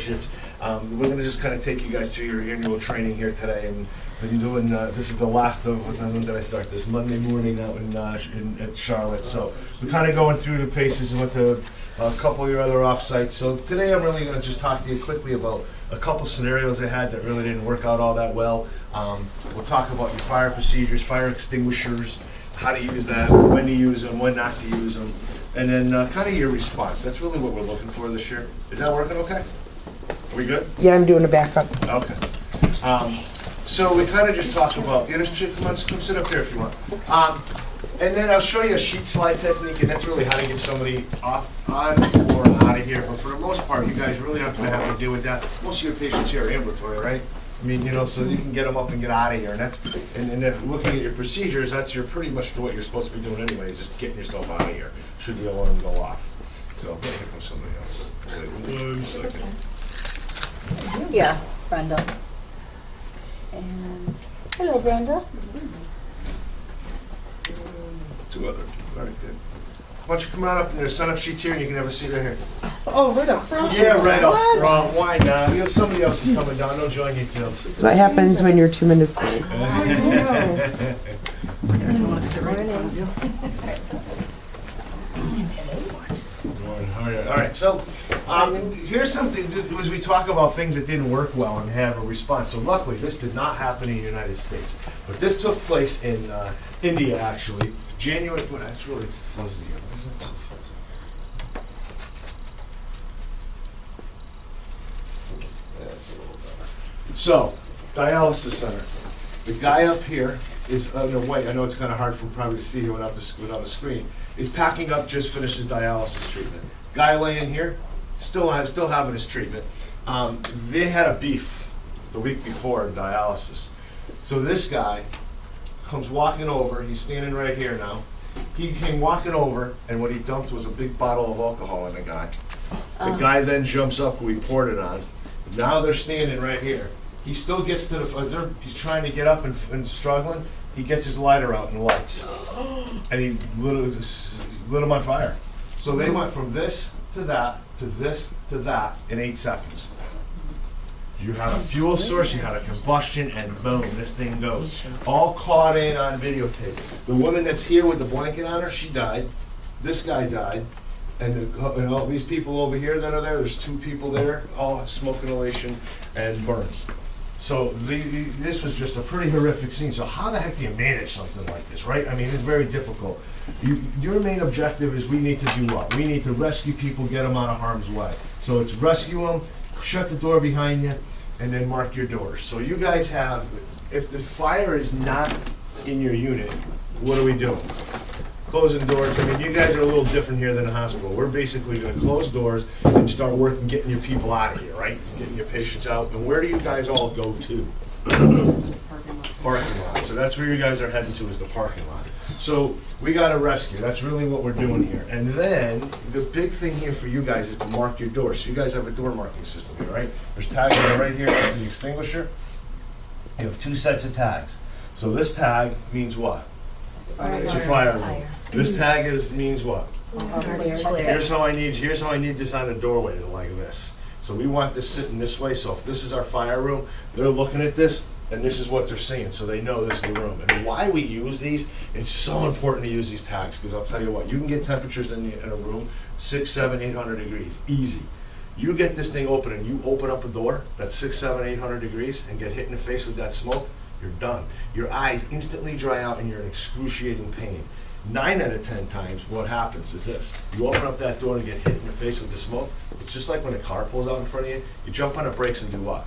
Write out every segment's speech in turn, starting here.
Associates. We're going to just kind of take you guys through your annual training here today, and been doing. This is the last of what time did I start this? Monday morning out at Charlotte. So we're kind of going through the paces and went to a couple of your other off-sites. So today I'm really going to just talk to you quickly about a couple scenarios I had that really didn't work out all that well. We'll talk about your fire procedures, fire extinguishers, how to use that, when to use them, when not to use them, and then kind of your response. That's really what we're looking for this year. Is that working okay? Are we good? Yeah, I'm doing a backup. Okay. So we kind of just talk about, come sit up there if you want. And then I'll show you a sheet slide technique, and that's really how to get somebody on or out of here. But for the most part, you guys really aren't going to have to deal with that. Most of your patients here are ambulatory, right? I mean, so you can get them up and get out of here. And if looking at your procedures, that's pretty much what you're supposed to be doing anyway, is just getting yourself out of here. Should the alarm go off. So here comes somebody else. Wait 1 second. Yeah, Brenda. And hello, Brenda. Two other. Very good. Why don't you come on up and there's sign-up sheets here, and you can have a seat right here. Oh, right up front. Yeah, right up front. Why not? Somebody else is coming down. They'll join you too. That's what happens when you're 2 minutes late. All right, so here's something as we talk about things that didn't work well and have a response. So luckily, this did not happen in the United States, but this took place in India, actually. January, well, that's really fuzzy. Isn't it so fuzzy? That's a little better. So, dialysis center. The guy up here is on the way. I know it's kind of hard for probably to see here without a screen. Is packing up, just finished his dialysis treatment. Guy laying here, still having his treatment. They had a beef the week before in dialysis. So this guy comes walking over. He's standing right here now. He came walking over, and what he dumped was a big bottle of alcohol in the guy. The guy then jumps up, who he poured it on. Now they're standing right here. He still gets to he's trying to get up and struggling. He gets his lighter out and lights. And he lit him on fire. So they went from this to that, to this to that in 8 seconds. You had a fuel source, you had a combustion, and boom, this thing goes. All caught in on videotape. The woman that's here with the blanket on her, she died. This guy died. And all these people over here that are there, there's 2 people there, all have smoke inhalation and burns. So this was just a pretty horrific scene. So how the heck do you manage something like this, right? I mean, it's very difficult. Your main objective is we need to do what? We need to rescue people, get them out of harm's way. So it's rescue them, shut the door behind you, and then mark your doors. So you guys have, if the fire is not in your unit, what are we doing? Closing doors. I mean, you guys are a little different here than a hospital. We're basically going to close doors and start working, getting your people out of here, right? Getting your patients out. And where do you guys all go to? Parking lot. So that's where you guys are heading to, is the parking lot. So we got to rescue. That's really what we're doing here. And then the big thing here for you guys is to mark your doors. So you guys have a door marking system here, right? There's tags right here. That's the extinguisher. You have 2 sets of tags. So this tag means what? It's your fire room. This tag means what? Here's how I need this on the doorway, like this. So we want this sitting this way. So if this is our fire room, they're looking at this, and this is what they're seeing. So they know this is the room. And why we use these, it's so important to use these tags, because I'll tell you what, you can get temperatures in a room 600, 700, 800 degrees, easy. You get this thing open and you open up a door that's 600, 700, 800 degrees and get hit in the face with that smoke, you're done. Your eyes instantly dry out and you're in excruciating pain. 9 out of 10 times, what happens is this. You open up that door and get hit in the face with the smoke. It's just like when a car pulls out in front of you. You jump on the brakes and do what?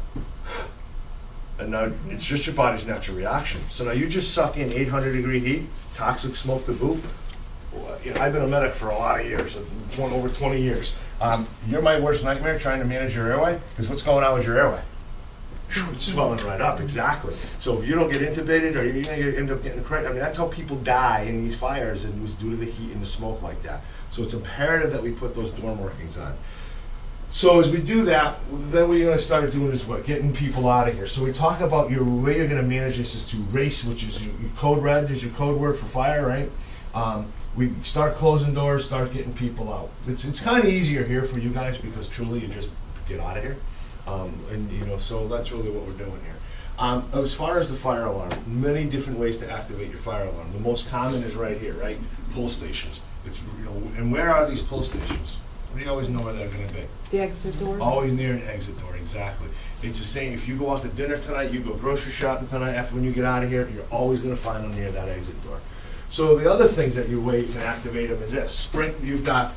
And now it's just your body's natural reaction. So now you just suck in 800 degree heat, toxic smoke to boot. I've been a medic for a lot of years, over 20 years. You're my worst nightmare trying to manage your airway, because what's going on with your airway? It's swelling right up, exactly. So if you don't get intubated, or you're going to end up getting cracked, I mean, that's how people die in these fires, and it was due to the heat and the smoke like that. So it's imperative that we put those door markings on. So as we do that, then we're going to start doing is what? Getting people out of here. So we talk about your way you're going to manage this is to race, which is your code red is your code word for fire, right? We start closing doors, start getting people out. It's kind of easier here for you guys because truly you just get out of here. And, you know, so that's really what we're doing here. As far as the fire alarm, many different ways to activate your fire alarm. The most common is right here, right? Pull stations. It's, you know, and where are these pull stations? We always know where they're gonna be. The exit doors? Always near an exit door, exactly. It's the same, if you go out to dinner tonight, you go grocery shopping tonight, after when you get out of here, you're always gonna find them near that exit door. So the other things that way you can activate them is this. You've got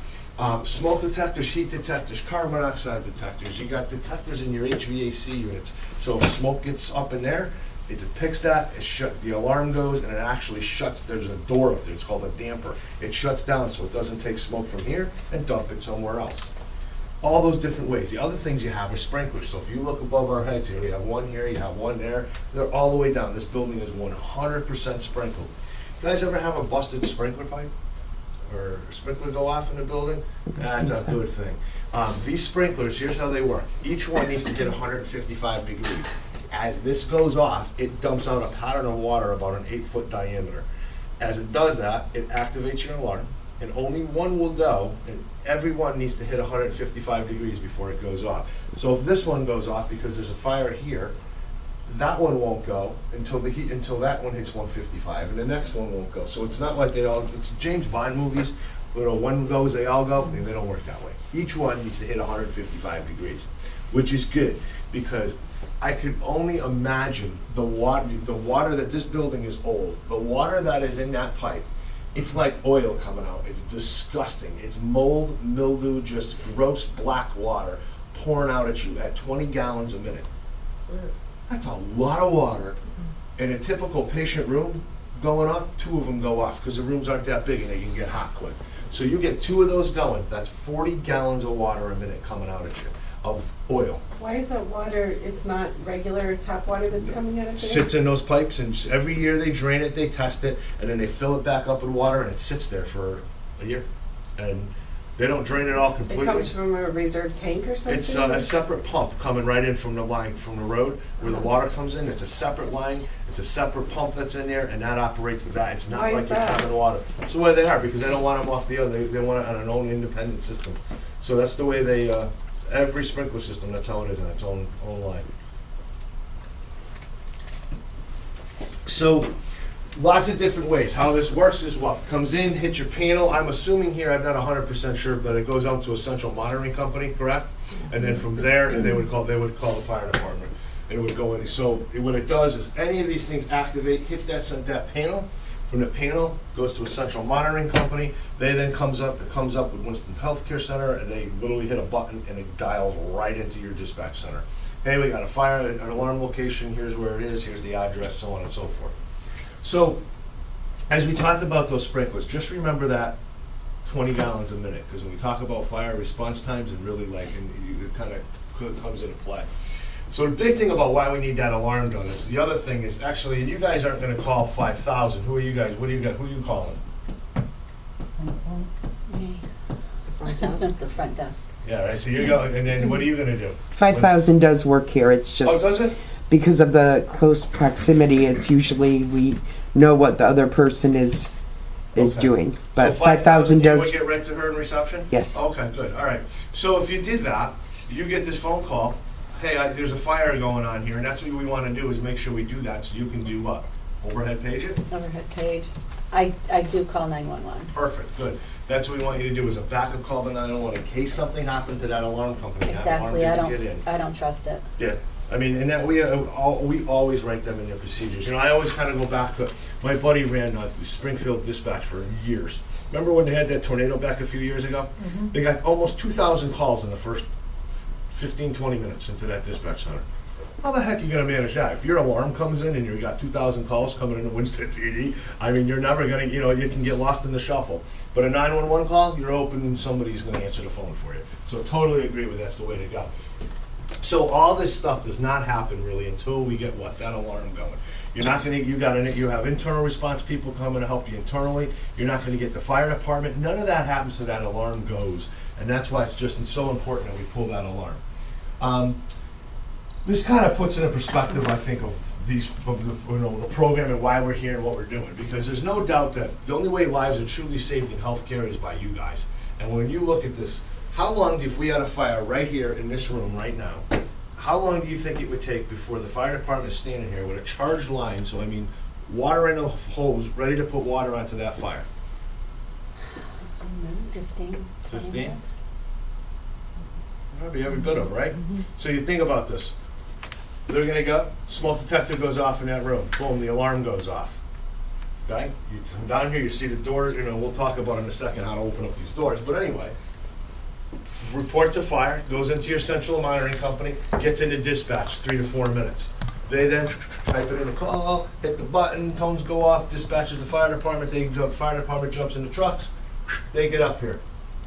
smoke detectors, heat detectors, carbon monoxide detectors. You got detectors in your HVAC units. So if smoke gets up in there, it depicts that, the alarm goes, and it actually shuts. There's a door up there, it's called a damper. It shuts down so it doesn't take smoke from here and dump it somewhere else. All those different ways. The other things you have are sprinklers. So if you look above our heads here, you have one here, you have one there. They're all the way down. This building is 100% sprinkled. You guys ever have a busted sprinkler pipe? Or a sprinkler go off in the building? That's a good thing. These sprinklers, here's how they work. Each one needs to get 155 degrees. As this goes off, it dumps out a pattern of water about an 8-foot diameter. As it does that, it activates your alarm, and only one will go, and every one needs to hit 155 degrees before it goes off. So if this one goes off because there's a fire here, that one won't go until that one hits 155, and the next one won't go. So it's not like it's James Bond movies, where one goes, they all go, and they don't work that way. Each one needs to hit 155 degrees, which is good, because I could only imagine the water that this building is old, the water that is in that pipe, it's like oil coming out. It's disgusting. It's mold, mildew, just gross black water pouring out at you at 20 gallons a minute. That's a lot of water. In a typical patient room going off, 2 of them go off because the rooms aren't that big and they can get hot quick. So you get 2 of those going, that's 40 gallons of water a minute coming out at you, of oil. Why is that water, it's not regular tap water that's coming out of there? Sits in those pipes, and every year they drain it, they test it, and then they fill it back up with water, and it sits there for a year. And they don't drain it all completely. It comes from a reserve tank or something? It's a separate pump coming right in from the line, from the road, where the water comes in. It's a separate line, it's a separate pump that's in there, and that operates that. It's not Why like is your that? common water. It's the way they are, because they don't want them off the other, they want it on an own independent system. So that's the way they, every sprinkler system, that's how it is, in its own line. So, lots of different ways. How this works is what comes in, hits your panel. I'm assuming here, I'm not 100% sure, but it goes out to a central monitoring company, correct? And then from there, they would call the fire department. And it would go in. So what it does is any of these things activate, hits that panel. From the panel, goes to a central monitoring company. They then it comes up with Winston Healthcare Center, and they literally hit a button and it dials right into your dispatch center. Hey, we got a fire, an alarm location, here's where it is, here's the address, so on and so forth. So, as we talked about those sprinklers, just remember that 20 gallons a minute, because when we talk about fire response times, it really it kind of comes into play. So the big thing about why we need that alarm done is, the other thing is, actually, and you guys aren't gonna call 5,000, who are you guys, who are you calling? Me. The front desk. Yeah, right, so you're going, and then what are you gonna do? 5,000 does work here, it's Oh, just does it? because of the close proximity, it's usually, we know what the other person is Okay. doing. But So 5,000 you does, would get right to her in reception? yes. Okay, good, all right. So if you did that, you get this phone call, hey, there's a fire going on here, and that's what we want to do, is make sure we do that, so you can do what? Overhead page it? Overhead page. I do call 911. Perfect, good. That's what we want you to do, is a backup call to 911 in case something happened to that alarm company. That alarm Exactly. didn't get in. I don't trust it. Yeah, I mean, and that we always write them in their procedures. You know, I always kind of go back to, my buddy ran Springfield Dispatch for years. Remember when they had that tornado back a few years ago? Mm-hmm. They got almost 2,000 calls in the first 15, 20 minutes into that dispatch center. How the heck are you gonna manage that? If your alarm comes in and you got 2,000 calls coming into Winston PD, I mean, you're never gonna, you know, you can get lost in the shuffle. But a 911 call, you're open and somebody's gonna answer the phone for you. So totally agree with that's the way to go. So all this stuff does not happen really until we get what? That alarm going. You're not gonna, you have internal response people coming to help you internally. You're not gonna get the fire department. None of that happens till that alarm goes. And that's why it's just so important that we pull that alarm. This kind of puts in a perspective, I think, of the program and why we're here and what we're doing. Because there's no doubt that the only way lives are truly saved in healthcare is by you guys. And when you look at this, how long, if we had a fire right here in this room right now, how long do you think it would take before the fire department is standing here with a charged line, so I mean, water in a hose, ready to put water onto that fire? 15, 20 15? minutes. Probably every bit of it, right? So you think about this. They're gonna go, smoke detector goes off in that room, boom, the alarm goes off. Okay? You come down here, you see the door, you know, we'll talk about in a second how to open up these doors, but anyway. Reports a fire, goes into your central monitoring company, gets into dispatch, 3 to 4 minutes. They then type it in the call, hit the button, tones go off, dispatches the fire department, fire department jumps in the trucks, they get up here.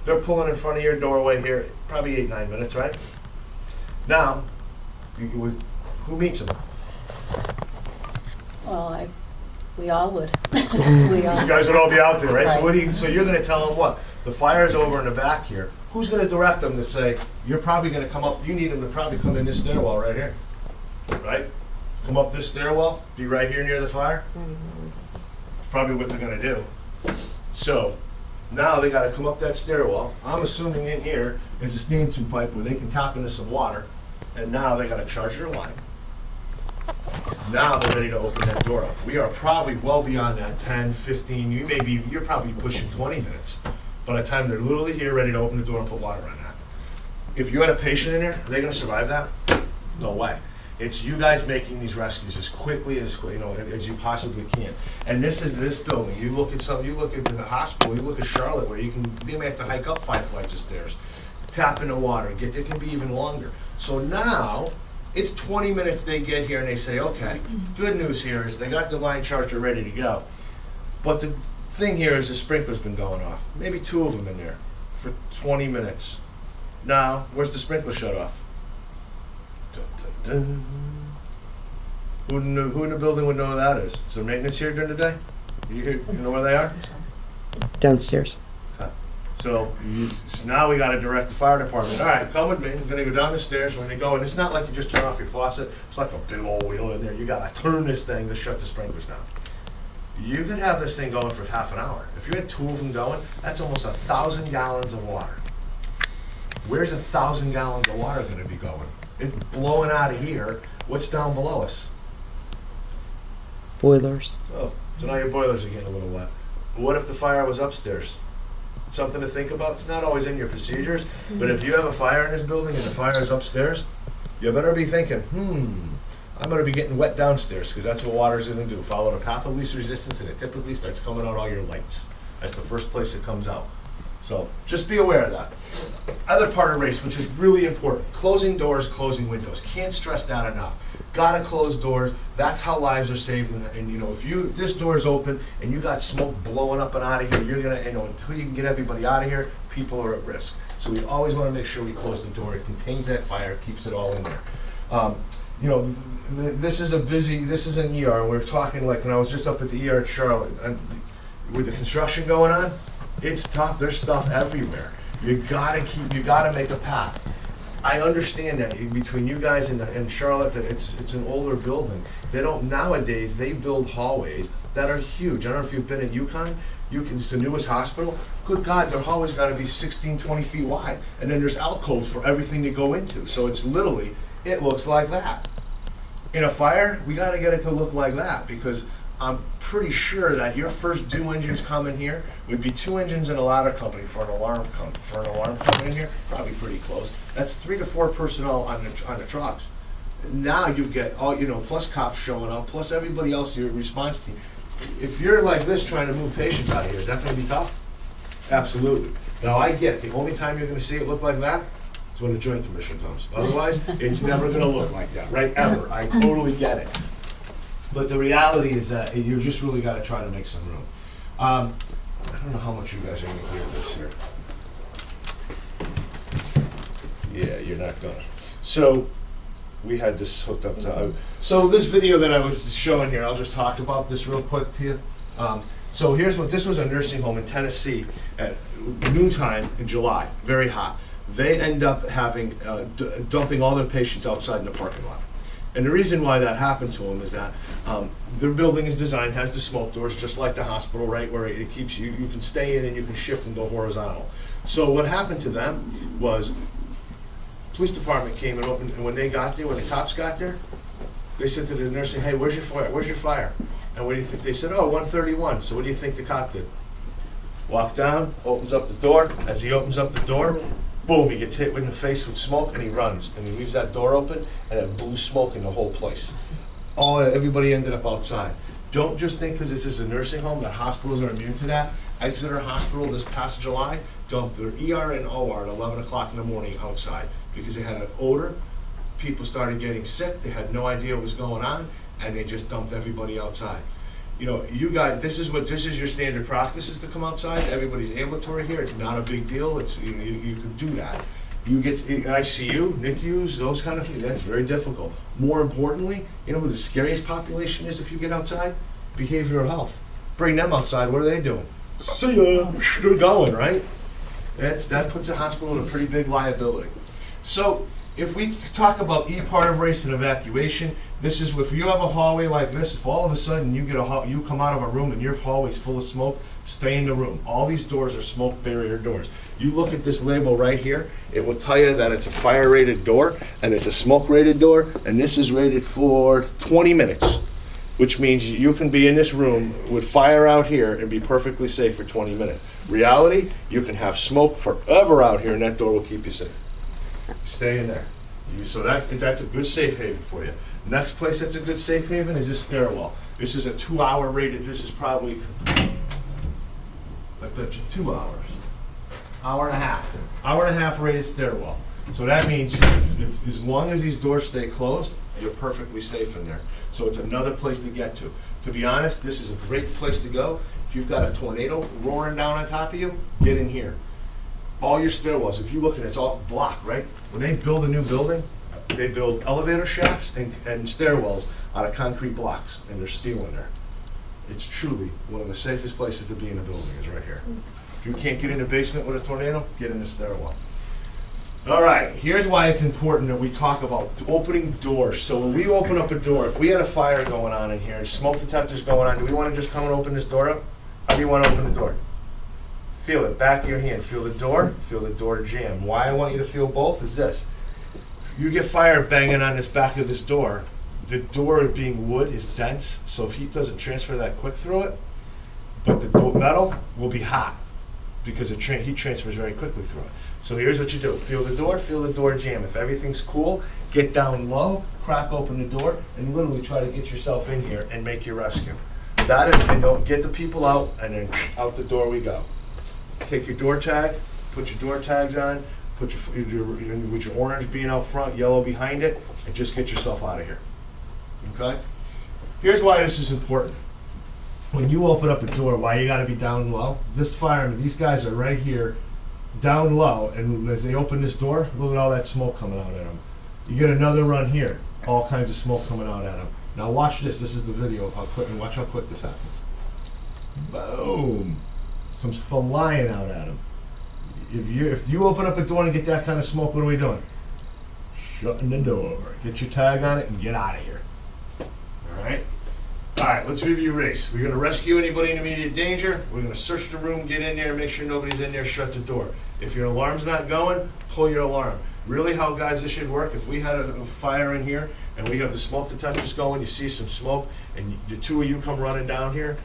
They're pulling in front of your doorway here, probably 8, 9 minutes, right? Now, who meets them? Well, we all would. You guys would all be out there, right? So Right. so you're gonna tell them what? The fire's over in the back here. Who's gonna direct them to say, you're probably gonna come up, you need them to probably come in this stairwell right here, right? Come up this stairwell, be right here near the fire. Probably what they're gonna do. So, now they gotta come up that stairwell. I'm assuming in here is a steam tube pipe where they can tap into some water, and now they gotta charge their line. Now they're ready to open that door up. We are probably well beyond that 10, 15, you're probably pushing 20 minutes. By the time they're literally here, ready to open the door and put water on that. If you had a patient in there, are they gonna survive that? No way. It's you guys making these rescues as quickly as you possibly can. And this is this building. You look at the hospital, you look at Charlotte, where they may have to hike up 5 flights of stairs, tap into water, it can be even longer. So now, it's 20 minutes they get here and they say, okay, good news here is they got the line charger ready to go. But the thing here is the sprinkler's been going off. Maybe 2 of them in there for 20 minutes. Now, where's the sprinkler shut off? Dun, dun, dun. Who in the building would know who that is? Is there maintenance here during the day? You know where they are? Downstairs. So now we got to direct the fire department. All right, come with me. We're going to go down the stairs. We're going to go, and it's not like you just turn off your faucet. It's like a big old wheel in there. You got to turn this thing to shut the sprinklers down. You could have this thing going for half an hour. If you had 2 of them going, that's almost 1,000 gallons of water. Where's 1,000 gallons of water going to be going? It's blowing out of here. What's down below us? Boilers. Oh, so now your boilers are getting a little wet. What if the fire was upstairs? Something to think about. It's not always in your procedures, but if you have a fire in this building and the fire is upstairs, you better be thinking, I'm going to be getting wet downstairs, because that's what water is going to do. Follow the path of least resistance, and it typically starts coming out all your lights. That's the first place it comes out. So just be aware of that. Other part of race, which is really important, closing doors, closing windows. Can't stress that enough. Gotta close doors. That's how lives are saved. And if this door is open and you got smoke blowing up and out of here, you're gonna, until you can get everybody out of here, people are at risk. So we always want to make sure we close the door. It contains that fire, keeps it all in there. This is an ER, and we're talking like when I was just up at the ER at Charlotte, and with the construction going on, it's tough. There's stuff everywhere. You gotta make a path. I understand that between you guys and Charlotte, that it's an older building. Nowadays, they build hallways that are huge. I don't know if you've been in UConn. It's the newest hospital. Good God, their hallway's gotta be 16, 20 feet wide. And then there's alcoves for everything to go into. So it's literally, it looks like that. In a fire, we gotta get it to look like that, because I'm pretty sure that your first 2 engines coming here would be 2 engines and a ladder company for an alarm company in here, probably pretty close. That's 3 to 4 personnel on the trucks. Now you get all, plus cops showing up, plus everybody else, your response team. If you're like this trying to move patients out of here, is that gonna be tough? Absolutely. Now I get, the only time you're gonna see it look like that is when the Joint Commission comes. Otherwise, it's never gonna look like that, right? Ever. I totally get it. But the reality is that you just really got to try to make some room. I don't know how much you guys are going to hear this here. Yeah, you're not going to. So we had this hooked up to. So this video that I was showing here, I'll just talk about this real quick to you. So here's this was a nursing home in Tennessee at noontime in July, very hot. They end up having dumping all their patients outside in the parking lot. And the reason why that happened to them is that their building is designed, has the smoke doors, just like the hospital, right, where it keeps you can stay in and you can shift and go horizontal. So what happened to them was Police department came and opened, and when they got there, when the cops got there, they said to the nurse, hey, where's your fire? Where's your fire? And what do you think? They said, oh, 131. So what do you think the cop did? Walked down, opens up the door. As he opens up the door, boom, he gets hit in the face with smoke, and he runs. And he leaves that door open, and it blew smoke in the whole place. Everybody ended up outside. Don't just think because this is a nursing home that hospitals are immune to that. Exeter Hospital this past July dumped their ER and OR at 11 o'clock in the morning outside because they had an odor. People started getting sick. They had no idea what was going on, and they just dumped everybody outside. You know, you guys, this is your standard practice is to come outside. Everybody's ambulatory here. It's not a big deal. It's you can do that. You get ICU, NICUs, those kind of things. That's very difficult. More importantly, you know who the scariest population is if you get outside? Behavioral health. Bring them outside. What are they doing? See ya. They're going, right? That puts a hospital in a pretty big liability. So if we talk about E part of race and evacuation, this is if you have a hallway like this, if all of a sudden you come out of a room and your hallway's full of smoke, stay in the room. All these doors are smoke barrier doors. You look at this label right here, it will tell you that it's a fire rated door and it's a smoke rated door, and this is rated for 20 minutes, which means you can be in this room with fire out here and be perfectly safe for 20 minutes. Reality, you can have smoke forever out here and that door will keep you safe. Stay in there. So that's a good safe haven for you. Next place that's a good safe haven is this stairwell. This is a 2-hour rated, this is probably, I bet you 2 hours. Hour and a half. Hour and a half rated stairwell. So that means if as long as these doors stay closed, you're perfectly safe in there. So it's another place to get to. To be honest, this is a great place to go. If you've got a tornado roaring down on top of you, get in here. All your stairwells, if you look at it, it's all block, right? When they build a new building, they build elevator shafts and stairwells out of concrete blocks, and there's steel in there. It's truly one of the safest places to be in a building is right here. If you can't get in the basement with a tornado, get in the stairwell. All right, here's why it's important that we talk about opening doors. So when we open up a door, if we had a fire going on in here, smoke detectors going on, do we want to just come and open this door up? How do you want to open the door? Feel it, back of your hand. Feel the door jam. Why I want you to feel both is this. If you get fire banging on this back of this door, the door being wood is dense, so heat doesn't transfer that quick through it, but the metal will be hot because heat transfers very quickly through it. So here's what you do. Feel the door jam. If everything's cool, get down low, crack open the door, and literally try to get yourself in here and make your rescue. That is, and don't get the people out, and then out the door we go. Take your door tag, put your door tags on, put with your orange being out front, yellow behind it, and just get yourself out of here. Okay? Here's why this is important. When you open up a door, why you gotta be down low, this fireman, these guys are right here, down low, and as they open this door, look at all that smoke coming out at them. You get another run here, all kinds of smoke coming out at them. Now watch this is the video of how quick, and watch how quick this happens. Boom! Comes flying out at them. If you open up a door and get that kind of smoke, what are we doing? Shutting the door. Get your tag on it and get out of here. All right? All right, let's review race. We're going to rescue anybody in immediate danger. We're going to search the room, get in there, make sure nobody's in there, shut the door. If your alarm's not going, pull your alarm. Really how, guys, this should work, if we had a fire in here and we have the smoke detectors going, you see some smoke, and the two of you come running down here,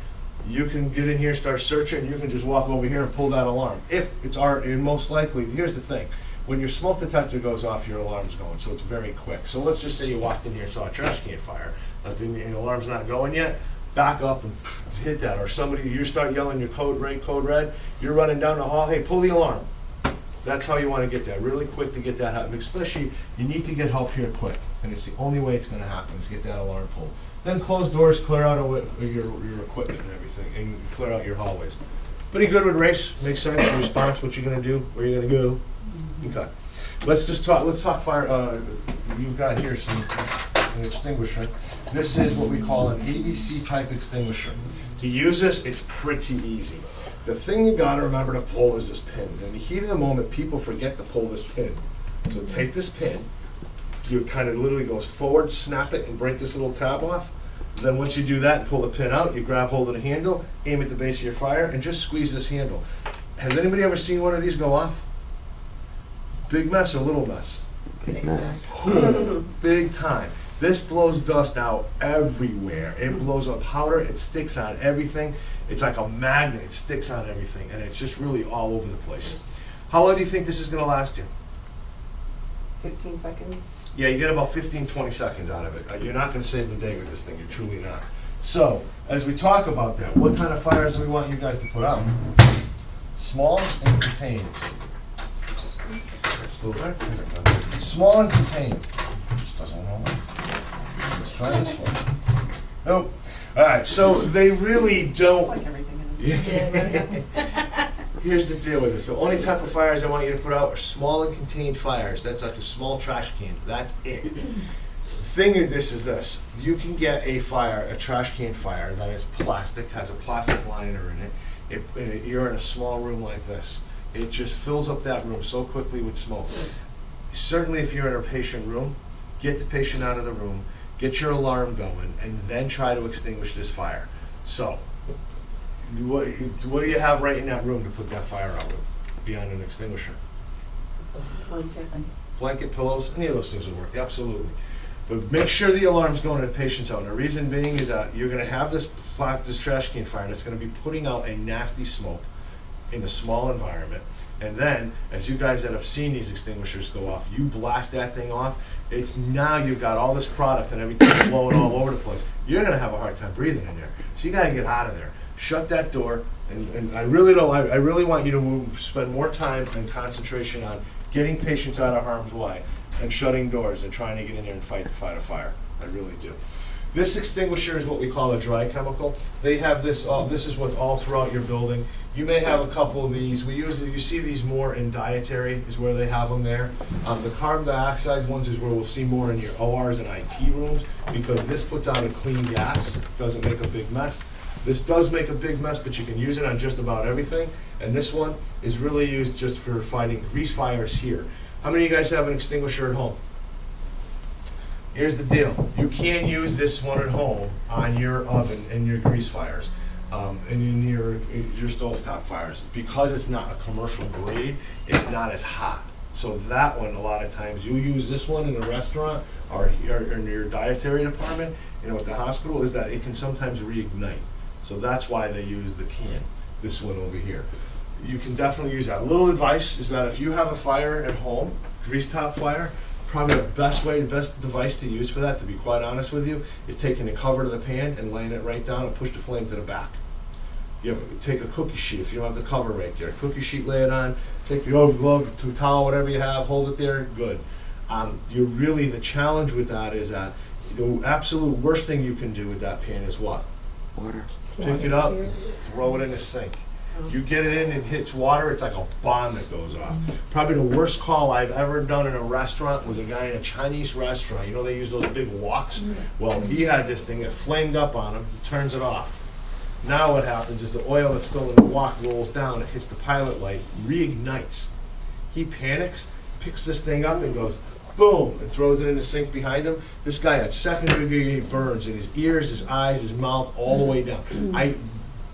you can get in here, start searching, you can just walk over here and pull that alarm. If it's and most likely, here's the thing, when your smoke detector goes off, your alarm's going, so it's very quick. So let's just say you walked in here and saw a trash can fire, but then your alarm's not going yet, back up and hit that. Or somebody, you start yelling your code red, you're running down the hall, hey, pull the alarm. That's how you want to get that, really quick to get that happening. Especially, you need to get help here quick, and it's the only way it's going to happen is get that alarm pulled. Then close doors, clear out your equipment and everything, and clear out your hallways. Pretty good with race, makes sense, response, what you're going to do, where you're going to go. Okay. Let's talk fire. You've got here an extinguisher. This is what we call an ABC type extinguisher. To use this, it's pretty easy. The thing you gotta remember to pull is this pin. In the heat of the moment, people forget to pull this pin. So take this pin, you kind of literally goes forward, snap it, and break this little tab off. Then once you do that and pull the pin out, you grab hold of the handle, aim at the base of your fire, and just squeeze this handle. Has anybody ever seen one of these go off? Big mess or little mess? Goodness. Big time. This blows dust out everywhere. It blows up powder, it sticks on everything. It's like a magnet, it sticks on everything, and it's just really all over the place. How long do you think this is gonna last you? 15 seconds. Yeah, you get about 15, 20 seconds out of it. You're not gonna save the day with this thing, you're truly not. So, as we talk about that, what kind of fires do we want you guys to put out? Small and contained. Small and contained. Just doesn't want to. Let's try this one. Nope. All right, so they really don't. Like everything in Here's the deal with this. The only type of fires I want you to put out are small and contained fires. That's like a small trash can. That's it. The thing of this is this. You can get a fire, a trash can fire that is plastic, has a plastic liner in it. You're in a small room like this. It just fills up that room so quickly with smoke. Certainly if you're in a patient room, get the patient out of the room, get your alarm going, and then try to extinguish this fire. So, what do you have right in that room to put that fire out with, beyond an extinguisher? Blanket, pillows, any of those things will work, absolutely. But make sure the alarm's going to the patient's out. And the reason being is that you're going to have this trash can fire that's going to be putting out a nasty smoke in a small environment. And then, as you guys that have seen these extinguishers go off, you blast that thing off, it's now you've got all this product and everything blowing all over the place. You're going to have a hard time breathing in there. So you got to get out of there. Shut that door, and I really don't. I really want you to spend more time and concentration on getting patients out of harm's way and shutting doors and trying to get in there and fight a fire. I really do. This extinguisher is what we call a dry chemical. They have this. This is what's all throughout your building. You may have a couple of these. You see these more in dietary is where they have them there. The carbon dioxide ones is where we'll see more in your ORs and IT rooms because this puts out a clean gas. Doesn't make a big mess. This does make a big mess, but you can use it on just about everything. And this one is really used just for fighting grease fires here. How many of you guys have an extinguisher at home? Here's the deal. You can't use this one at home on your oven and your grease fires and in your stovetop fires. Because it's not a commercial grade, it's not as hot. So that one, a lot of times, you use this one in a restaurant or in your dietary department, at the hospital, is that it can sometimes reignite. So that's why they use the can, this one over here. You can definitely use that. A little advice is that if you have a fire at home, grease top fire, probably the best device to use for that, to be quite honest with you, is taking the cover to the pan and laying it right down and push the flame to the back. Take a cookie sheet, if you don't have the cover right there, cookie sheet, lay it on, take your glove, towel, whatever you have, hold it there, good. The challenge with that is that the absolute worst thing you can do with that pan is what? Water. Pick it up, throw it in the sink. You get it in, it hits water, it's like a bomb that goes off. Probably the worst call I've ever done in a restaurant was a guy in a Chinese restaurant. They use those big woks? Well, he had this thing that flamed up on him, he turns it off. Now what happens is the oil that's still in the wok rolls down, it hits the pilot light, reignites. He panics, picks this thing up and goes, boom, and throws it in the sink behind him. This guy had second-degree burns in his ears, his eyes, his mouth, all the way down.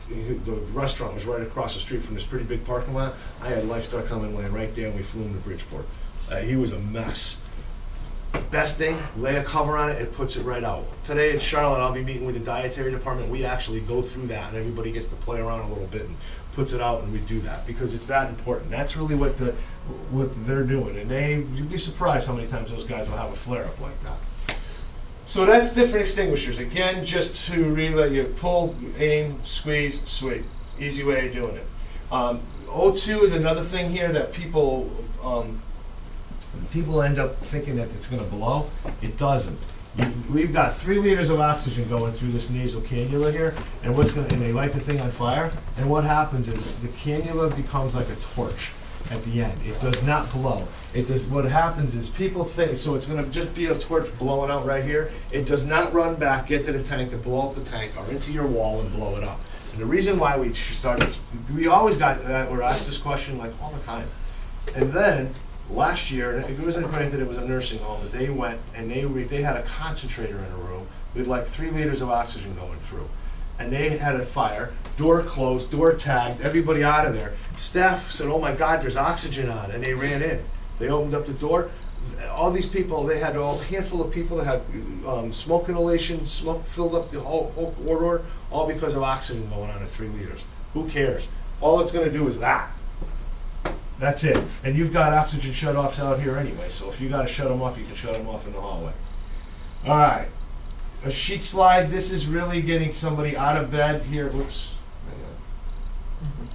The restaurant was right across the street from this pretty big parking lot. I had Lifestar coming land right there, and we flew him to Bridgeport. He was a mess. Best thing, lay a cover on it, it puts it right out. Today in Charlotte, I'll be meeting with the dietary department. We actually go through that, and everybody gets to play around a little bit and puts it out, and we do that because it's that important. That's really what they're doing, and you'd be surprised how many times those guys will have a flare-up like that. So that's different extinguishers. Again, just to really let you pull, aim, squeeze, sweep. Easy way of doing it. O2 is another thing here that people end up thinking that it's going to blow. It doesn't. We've got 3 liters of oxygen going through this nasal cannula here, and they light the thing on fire. And what happens is the cannula becomes like a torch at the end. It does not blow. What happens is people think, so it's going to just be a torch blowing out right here. It does not run back, get to the tank, and blow up the tank, or into your wall and blow it up. And the reason why we always got that, we're asked this question like all the time. And then last year, it wasn't granted it was a nursing home, but they went and they had a concentrator in a room with like 3 liters of oxygen going through. And they had a fire, door closed, door tagged, everybody out of there. Staff said, oh my God, there's oxygen on, and they ran in. They opened up the door, all these people, they had a handful of people that had smoke inhalation, smoke filled up the whole corridor, all because of oxygen going on at 3 liters. Who cares? All it's gonna do is that. That's it. And you've got oxygen shut-offs out here anyway, so if you gotta shut them off, you can shut them off in the hallway. All right. A sheet slide, this is really getting somebody out of bed here. Whoops. Hang on.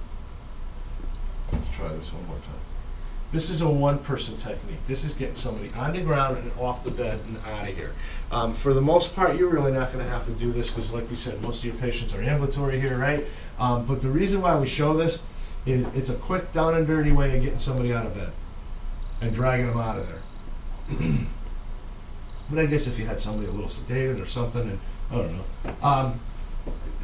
Let's try this one more time. This is a one-person technique. This is getting somebody on the ground and off the bed and out of here. For the most part, you're really not going to have to do this because, like we said, most of your patients are ambulatory here, right? But the reason why we show this is it's a quick, down and dirty way of getting somebody out of bed and dragging them out of there. But I guess if you had somebody a little sedated or something, and I don't know.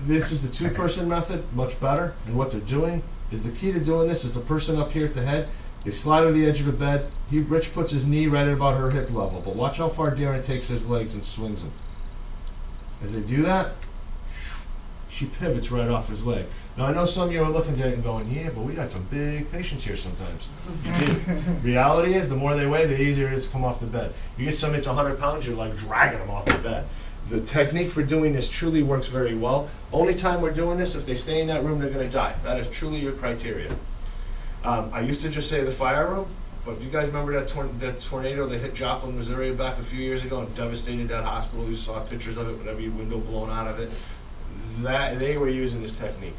This is the two-person method, much better. And what they're doing is the key to doing this is the person up here at the head. They slide to the edge of the bed. Rich puts his knee right at about her hip level. But watch how far Darren takes his legs and swings them. As they do that, she pivots right off his leg. Now, I know some of you are looking at it and going, yeah, but we got some big patients here sometimes. You do. Reality is, the more they weigh, the easier it is to come off the bed. You get somebody that's 100 pounds, you're like dragging them off the bed. The technique for doing this truly works very well. Only time we're doing this, if they stay in that room, they're going to die. That is truly your criteria. I used to just say the fire room, but you guys remember that tornado that hit Joplin, Missouri back a few years ago and devastated that hospital? You saw pictures of it with every window blown out of it. That they were using this technique.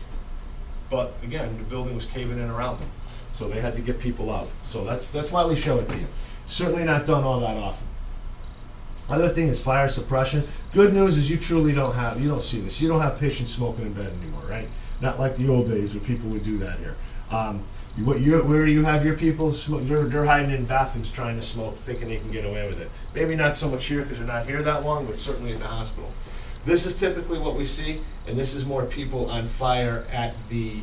But again, the building was caving in around them. So they had to get people out. So that's why we show it to you. Certainly not done all that often. Other thing is fire suppression. Good news is you don't see this. You don't have patients smoking in bed anymore, right? Not like the old days where people would do that here. Where you have your people, they're hiding in bathrooms trying to smoke, thinking they can get away with it. Maybe not so much here because they're not here that long, but certainly in the hospital. This is typically what we see, and this is more people on fire at the,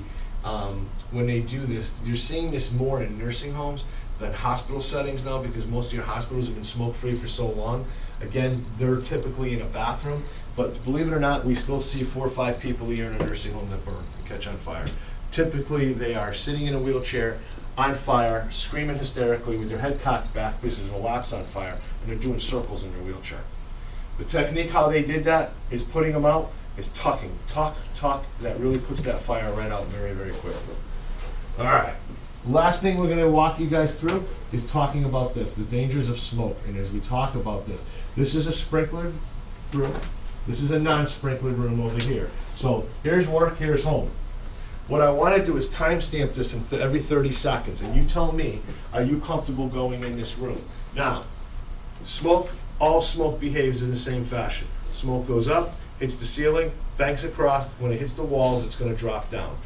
when they do this. You're seeing this more in nursing homes than hospital settings now because most of your hospitals have been smoke-free for so long. Again, they're typically in a bathroom, but believe it or not, we still see 4 or 5 people a year in a nursing home that burn and catch on fire. Typically, they are sitting in a wheelchair, on fire, screaming hysterically with their head cocked back because there's a lapse on fire, and they're doing circles in their wheelchair. The technique, how they did that, is putting them out, is tucking. Tuck, that really puts that fire right out very, very quickly. All right. Last thing we're going to walk you guys through is talking about this, the dangers of smoke. And as we talk about this, this is a sprinkler room. This is a non-sprinkler room over here. So here's work, here's home. What I want to do is timestamp this every 30 seconds, and you tell me, are you comfortable going in this room? Now, all smoke behaves in the same fashion. Smoke goes up, hits the ceiling, banks across. When it hits the walls, it's going to drop down.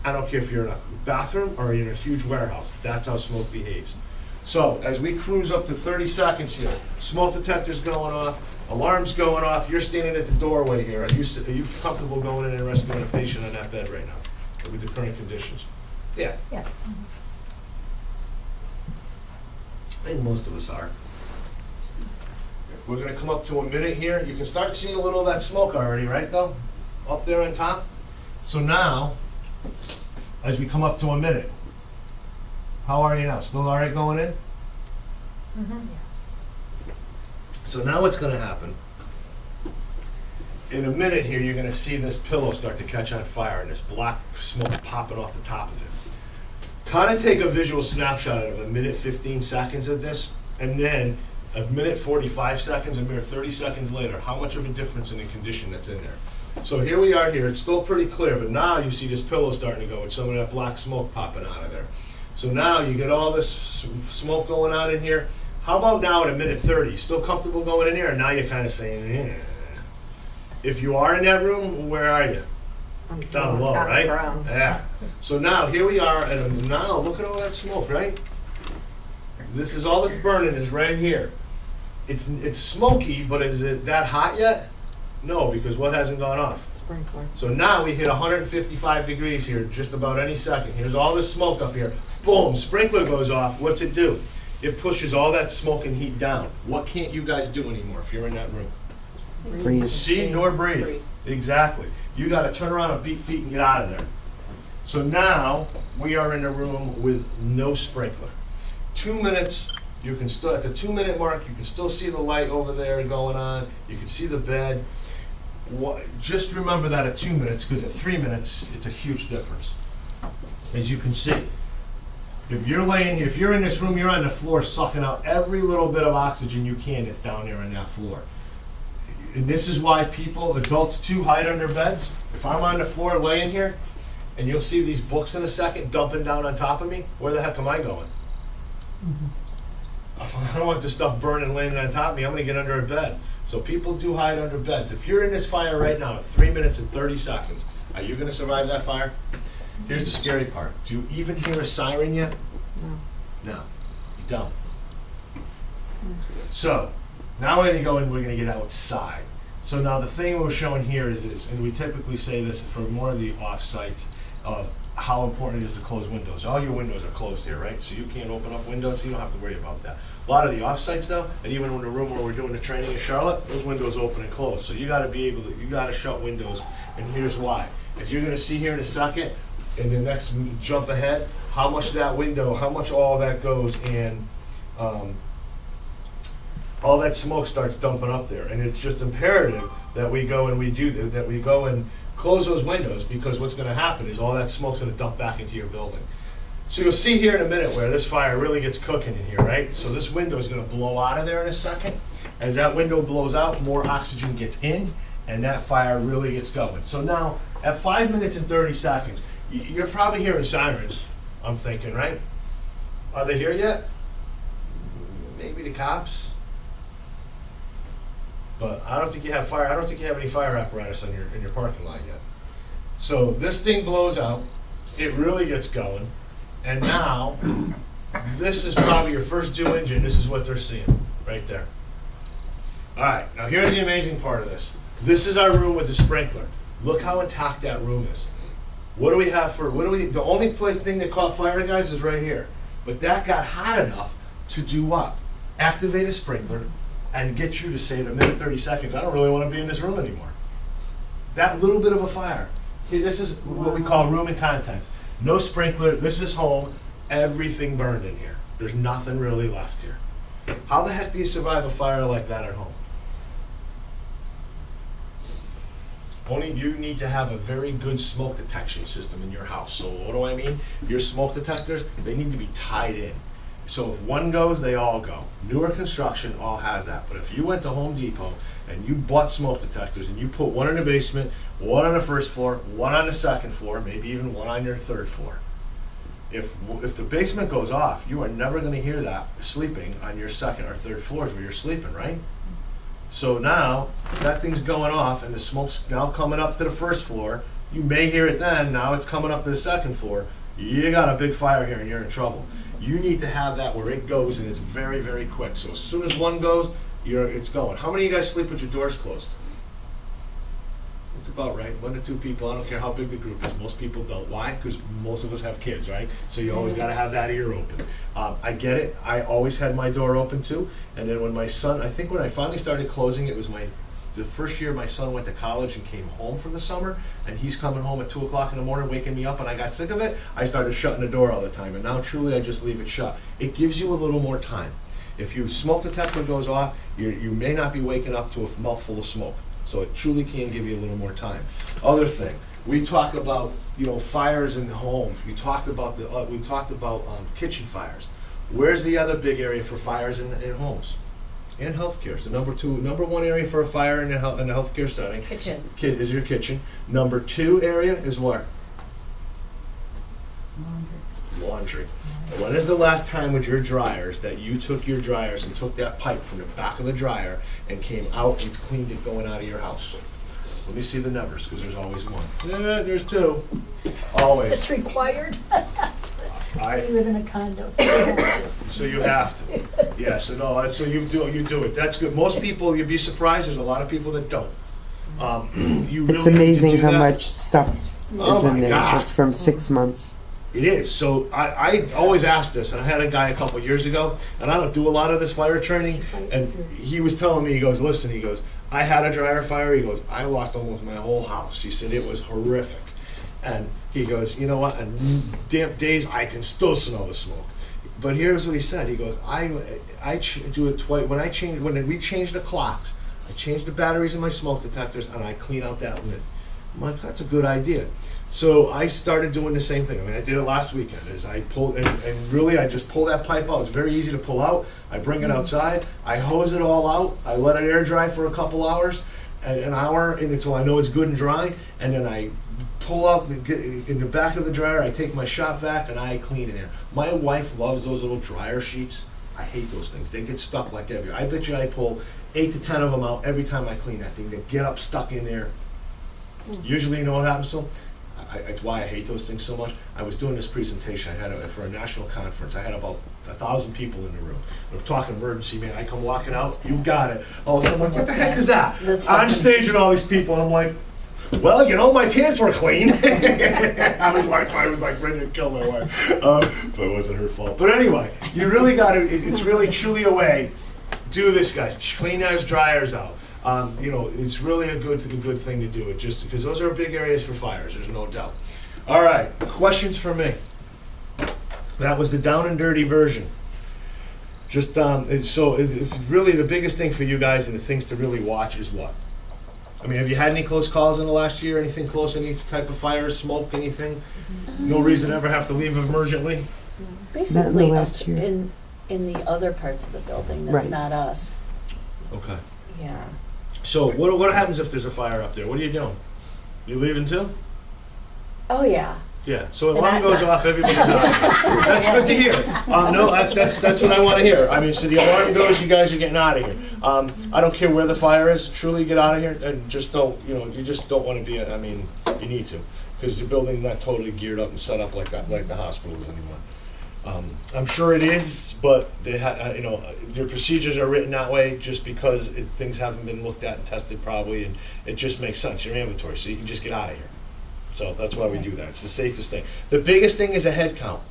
I don't care if you're in a bathroom or you're in a huge warehouse. That's how smoke behaves. So, as we cruise up to 30 seconds here, smoke detector's going off, alarm's going off, you're standing at the doorway here. Are you comfortable going in and rescuing a patient on that bed right now? With the current conditions? Yeah. Yeah. I think most of us are. We're going to come up to a minute here. You can start seeing a little of that smoke already, right, though? Up there on top. So now, as we come up to a minute, how are you now? Still all right going in? Mm-hmm. So now what's going to happen? In a minute here, you're going to see this pillow start to catch on fire and this black smoke popping off the top of it. Kind of take a visual snapshot of a minute 15 seconds of this, and then a minute 45 seconds, a mere 30 seconds later, how much of a difference in the condition that's in there. So here we are here, it's still pretty clear, but now you see this pillow starting to go with some of that black smoke popping out of there. So now you get all this smoke going on in here. How about now at a minute 30? Still comfortable going in here? And now you're kind of saying, eh. If you are in that room, where are you? Down low, right? Yeah. So now, here we are, and now look at all that smoke, right? This is all that's burning is right here. It's smoky, but is it that hot yet? No, because what hasn't gone off? Sprinkler. So now we hit 155 degrees here just about any second. Here's all this smoke up here. Boom, sprinkler goes off. What's it do? It pushes all that smoke and heat down. What can't you guys do anymore if you're in that room? Breathe. See nor breathe. Exactly. You got to turn around and beat feet and get out of there. So now we are in a room with no sprinkler. 2 minutes you can still, at the 2-minute mark, you can still see the light over there going on, you can see the bed. Just remember that at 2 minutes, because at 3 minutes, it's a huge difference. As you can see, if you're in this room, you're on the floor sucking out every little bit of oxygen you can that's down there on that floor. And this is why people, adults too, hide under beds. If I'm on the floor laying here, and you'll see these books in a second dumping down on top of me, where the heck am I going? I don't want this stuff burning landing on top of me. I'm going to get under a bed. So people do hide under beds. If you're in this fire right now at 3 minutes and 30 seconds, are you going to survive that fire? Here's the scary part. Do you even hear a siren yet? No. You don't. So now we're going to go and we're going to get outside. So now the thing we're showing here is, and we typically say this for more of the off-sites, of how important it is to close windows. All your windows are closed here, right? So you can't open up windows, so you don't have to worry about that. A lot of the off-sites though, and even in the room where we're doing the training in Charlotte, those windows open and close. So you gotta be able to, you gotta shut windows, and here's why. As you're gonna see here in a second, in the next jump ahead, how much that window, how much all that goes, and all that smoke starts dumping up there. And it's just imperative that we go and we do that, we go and close those windows, because what's going to happen is all that smoke's going to dump back into your building. So you'll see here in a minute where this fire really gets cooking in here, right? So this window is going to blow out of there in a second. As that window blows out, more oxygen gets in, and that fire really gets going. So now, at 5 minutes and 30 seconds, you're probably hearing sirens, I'm thinking, right? Are they here yet? Maybe the cops. But I don't think you have fire. I don't think you have any fire apparatus in your parking lot yet. So this thing blows out. It really gets going, and now this is probably your first due engine. This is what they're seeing right there. All right. Now here's the amazing part of this. This is our room with the sprinkler. Look how intact that room is. What do we have for? What do we? The only thing that caught fire, guys, is right here. But that got hot enough to do what? Activate a sprinkler and get you to say in a minute 30 seconds, I don't really want to be in this room anymore. That little bit of a fire. This is what we call room and contents. No sprinkler, this is home, everything burned in here. There's nothing really left here. How the heck do you survive a fire like that at home? Only you need to have a very good smoke detection system in your house. So what do I mean? Your smoke detectors, they need to be tied in. So if one goes, they all go. Newer construction all has that. But if you went to Home Depot and you bought smoke detectors and you put one in the basement, one on the first floor, one on the second floor, maybe even one on your third floor. If the basement goes off, you are never going to hear that sleeping on your second or third floors where you're sleeping, right? So now that thing's going off and the smoke's now coming up to the first floor. You may hear it then, now it's coming up to the second floor. You got a big fire here and you're in trouble. You need to have that where it goes and it's very, very quick. So as soon as one goes, it's going. How many of you guys sleep with your doors closed? It's about right. 1 to 2 people. I don't care how big the group is. Most people don't. Why? Because most of us have kids, right? So you always got to have that ear open. I get it. I always had my door open too. And then when my son, I think when I finally started closing, it was the first year my son went to college and came home for the summer, and he's coming home at 2 o'clock in the morning waking me up, and I got sick of it. I started shutting the door all the time, and now truly I just leave it shut. It gives you a little more time. If your smoke detector goes off, you may not be waking up to a mouthful of smoke. So it truly can give you a little more time. Other thing, we talk about fires in homes. We talked about kitchen fires. Where's the other big area for fires in homes? In healthcare. So number one area for a fire in the healthcare setting. Kitchen. Is your kitchen. Number 2 area is where? Laundry. When is the last time with your dryers that you took your dryers and took that pipe from the back of the dryer and came out and cleaned it going out of your house? Let me see the numbers, because there's always one. Yeah, there's 2. Always. It's required. I We live in a condo, so we have to. So you have to. Yes, and all that. So you do it. That's good. Most people, you'd be surprised, there's a lot of people that don't. You really It's amazing need to do how that. much stuff Oh is in my there God. just from 6 months. It is. So I always ask this, and I had a guy a couple of years ago, and I don't do a lot of this fire training, and he was telling me, he goes, listen, he goes, I had a dryer fire, he goes, I lost almost my whole house. He said it was horrific. And he goes, you know what, on damp days, I can still smell the smoke. But here's what he said. He goes, do it twice. When we change the clocks, I change the batteries in my smoke detectors, and I clean out that lid. I'm like, that's a good idea. So I started doing the same thing. I mean, I did it last weekend. Is I pulled, and really, I just pull that pipe out. It's very easy to pull out. I bring it outside. I hose it all out. I let it air dry for a couple hours, an hour, until I know it's good and dry. And then I pull out in the back of the dryer. I take my shop vac and I clean it in. My wife loves those little dryer sheets. I hate those things. They get stuck like everywhere. I bet you I pull 8 to 10 of them out every time I clean that thing. They get up stuck in there. Usually, you know what happens to them? It's why I hate those things so much. I was doing this presentation. I had for a national conference. I had about 1,000 people in the room. I'm talking emergency, man. I come walking out. You got it. All of a sudden, I'm like, what the heck is that? On stage with all these people. I'm like, well, you know, my pants were clean. I was like ready to kill my wife, but it wasn't her fault. But anyway, you really got to. It's really truly a way. Do this, guys. Clean those dryers out. You know, it's really a good thing to do it, just because those are big areas for fires. There's no doubt. All right, questions for me. That was the down and dirty version. Just it's really the biggest thing for you guys, and the things to really watch is what. I mean, have you had any close calls in the last year? Anything close? Any type of fire, smoke, anything? No reason to ever have to leave emergently? Basically, last year. in the other parts of the building, that's Right. not us. Okay. Yeah. So what happens if there's a fire up there? What are you doing? You leaving too? Oh, yeah. Yeah. So And alarm I- goes off, everybody dies. That's good to hear. No, that's what I want to hear. I mean, so the alarm goes, you guys are getting out of here. I don't care where the fire is. Truly, get out of here, and just don't. You know, you just don't want to be. I mean, you need to, because the building's not totally geared up and set up like that, like the hospital is anymore. I'm sure it is, but they you know, your procedures are written that way just because things haven't been looked at and tested probably, and it just makes sense. Your inventory, so you can just get out of here. So that's why we do that. It's the safest thing. The biggest thing is a head count.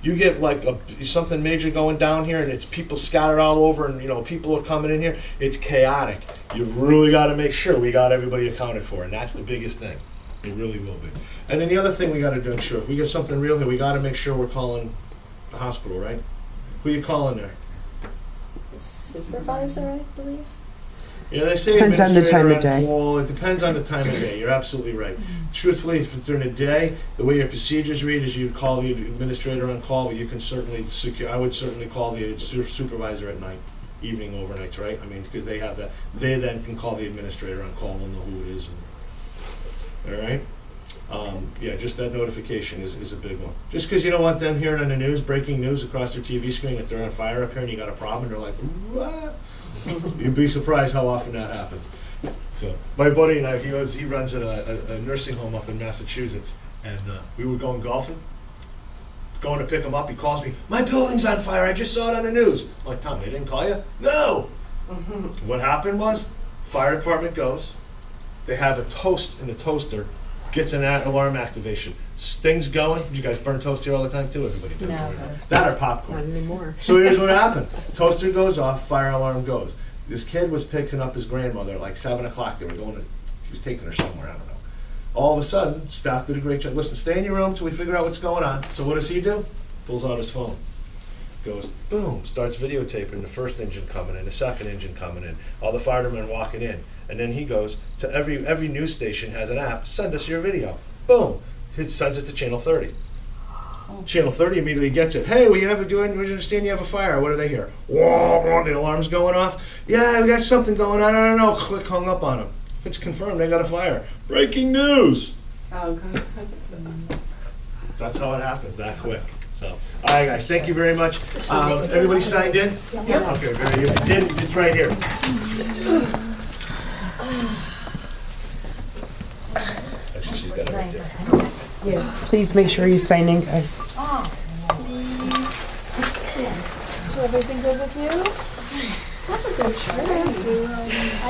You get like something major going down here, and it's people scattered all over, and you know people are coming in here. It's chaotic. You really got to make sure we got everybody accounted for, and that's the biggest thing. It really will be. And then the other thing we got to do, sure, if we get something real here, we got to make sure we're calling the hospital, right? Who you calling there? The supervisor, I believe. Yeah, they say Depends on the time of administrator on day. call. It depends on the time of day. You're absolutely right. Truthfully, if it's during the day, the way your procedures read is you call the administrator on call, but you can certainly I would certainly call the supervisor at night, evening, overnights, right? I mean, because they have that. They then can call the administrator on call and know who it is. All right? Yeah, just that notification is a big one. Just because you don't want them hearing on the news, breaking news across their TV screen that they're on fire up here and you got a problem, they're like, what? You'd be surprised how often that happens. So my buddy and I, he runs at a nursing home up in Massachusetts, and we were going golfing. Going to pick him up, he calls me, my building's on fire, I just saw it on the news. I'm like, Tom, they didn't call you? No! What happened was, fire department goes, they have a toast in the toaster, gets an alarm activation. Things going. You guys burn toast here all the time too? Everybody does. No. That or popcorn. Not anymore. So here's what happened. Toaster goes off, fire alarm goes. This kid was picking up his grandmother at like 7 o'clock. They were going to, he was taking her somewhere, I don't know. All of a sudden, staff did a great job. Listen, stay in your room till we figure out what's going on. So what does he do? Pulls out his phone. Goes, boom, starts videotaping the first engine coming in, the second engine coming in, all the firemen walking in. And then he goes to every news station has an app, send us your video. Boom. It sends it to Channel 30. Channel 30 immediately gets it. Hey, we understand you have a fire. What do they hear? Whoa, the alarm's going off. Yeah, we got something going on. I don't know. Click, hung up on them. It's confirmed they got a fire. Breaking news. Oh, good. That's how it happens, that quick. So, all right, guys, thank you very much. Everybody signed in? Yep. Okay, very good. It's right here. Actually, she's got it right there. Please make sure you sign in, guys. So everything good with you? That's a good trip.